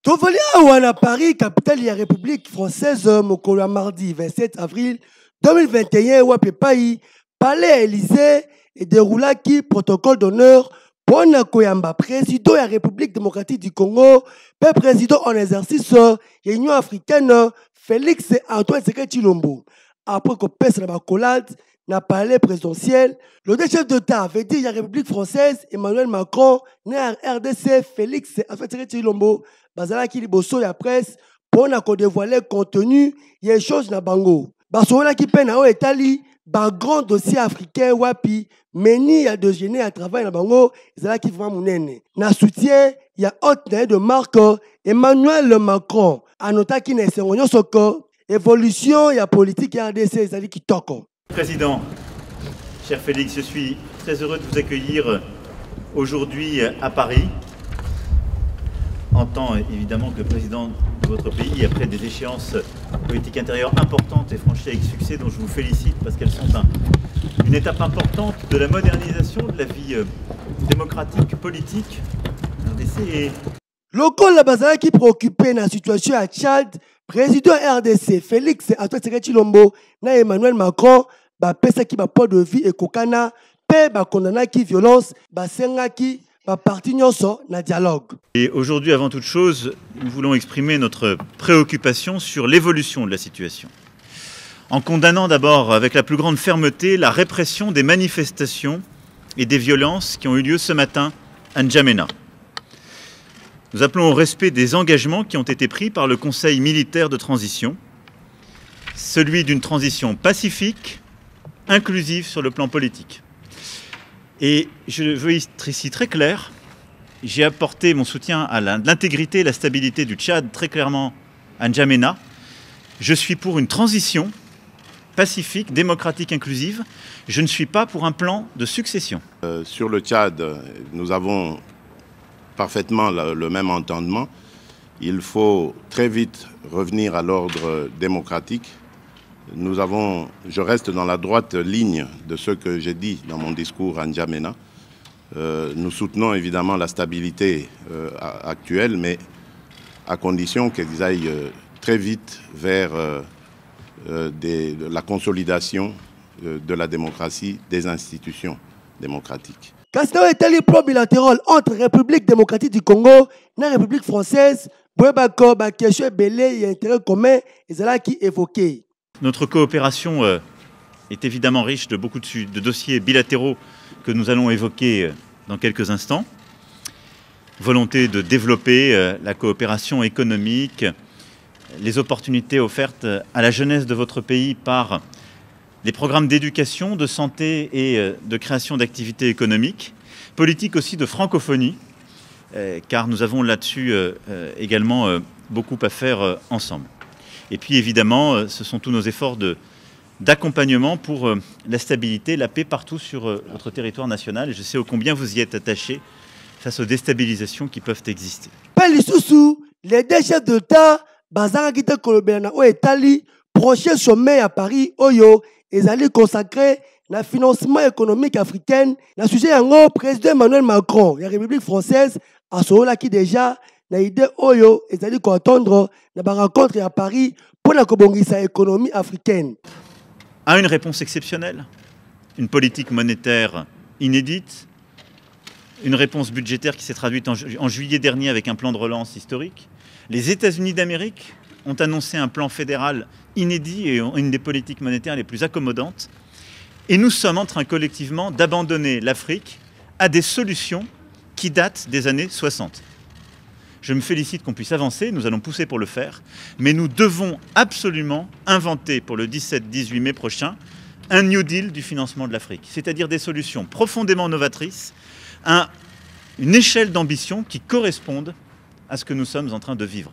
Tovoli awa na Paris, capitale de la République française, mokolo mardi 27 avril 2021, wape pai, palais Élysée et déroulaki protocole d'honneur pour Koyamba, président de la République démocratique du Congo, président en exercice de l'Union africaine, Félix Antoine Tshisekedi Tshilombo. Après qu'on pèse la bacolade, na palais présidentiel, le chef d'État avait dit la République française, Emmanuel Macron, né à RDC, Félix Antoine Tshisekedi Tshilombo, bazalaki liboso ya presse, pour dévoiler contenu, il y a des choses na bango. Basola qui peine à Etali, ba grand dossier africain wapi, meni ya de génie à travail na bango, zalaki vraiment mounene. Na soutien, il y a haute de marque Emmanuel Macron, anota ki na sengonyo soko, évolution ya politique ya RDC zali ki toko. Président, cher Félix, je suis très heureux de vous accueillir aujourd'hui à Paris, en tant évidemment que président de votre pays, après des échéances politiques intérieures importantes et franchies avec succès, dont je vous félicite parce qu'elles sont une étape importante de la modernisation de la vie démocratique, politique, RDC. Local la bazala qui préoccupé dans la situation à Tchad, président RDC Félix Antoine Tshisekedi Tshilombo na Emmanuel Macron ba pesa ki ba port de vie et kokana pe ba condamna ki violence ba senga ki ba parti nyonso na dialogue. Et aujourd'hui, avant toute chose, nous voulons exprimer notre préoccupation sur l'évolution de la situation. En condamnant d'abord avec la plus grande fermeté la répression des manifestations et des violences qui ont eu lieu ce matin à N'Djamena. Nous appelons au respect des engagements qui ont été pris par le Conseil militaire de transition, celui d'une transition pacifique, inclusive sur le plan politique. Et je veux être ici très clair, j'ai apporté mon soutien à l'intégrité et la stabilité du Tchad très clairement à N'Djamena. Je suis pour une transition pacifique, démocratique, inclusive. Je ne suis pas pour un plan de succession. Sur le Tchad, nous avons parfaitement le même entendement. Il faut très vite revenir à l'ordre démocratique. Je reste dans la droite ligne de ce que j'ai dit dans mon discours à N'Djamena. Nous soutenons évidemment la stabilité actuelle, mais à condition qu'ils aillent très vite vers la consolidation de la démocratie, des institutions démocratiques. Casino est un plan bilatéral entre République démocratique du Congo et la République française. Bouébako, question belé et intérêt commun, et c'est là qui évoqué. Notre coopération est évidemment riche de beaucoup de dossiers bilatéraux que nous allons évoquer dans quelques instants. Volonté de développer la coopération économique, les opportunités offertes à la jeunesse de votre pays par les programmes d'éducation, de santé et de création d'activités économiques, politique aussi de francophonie, car nous avons là-dessus également beaucoup à faire ensemble. Et puis évidemment, ce sont tous nos efforts d'accompagnement pour la stabilité, la paix partout sur notre territoire national. Et je sais ô combien vous y êtes attachés face aux déstabilisations qui peuvent exister. Les deux chefs d'État, Bazanga Gita Kolobena ou Etali, prochain sommet à Paris, Oyo, et allaient consacrer le financement économique africain. Le sujet est le président Emmanuel Macron, la République française, à ce moment-là qui déjà na idée Oyo, et allaient attendre la rencontre à Paris pour la kobongisa économie africaine. À une réponse exceptionnelle, une politique monétaire inédite, une réponse budgétaire qui s'est traduite en juillet dernier avec un plan de relance historique. Les États-Unis d'Amérique ont annoncé un plan fédéral inédit et une des politiques monétaires les plus accommodantes. Et nous sommes en train collectivement d'abandonner l'Afrique à des solutions qui datent des années 60. Je me félicite qu'on puisse avancer, nous allons pousser pour le faire, mais nous devons absolument inventer pour le 17-18 mai prochain un New Deal du financement de l'Afrique, c'est-à-dire des solutions profondément novatrices, une échelle d'ambition qui correspondent à ce que nous sommes en train de vivre.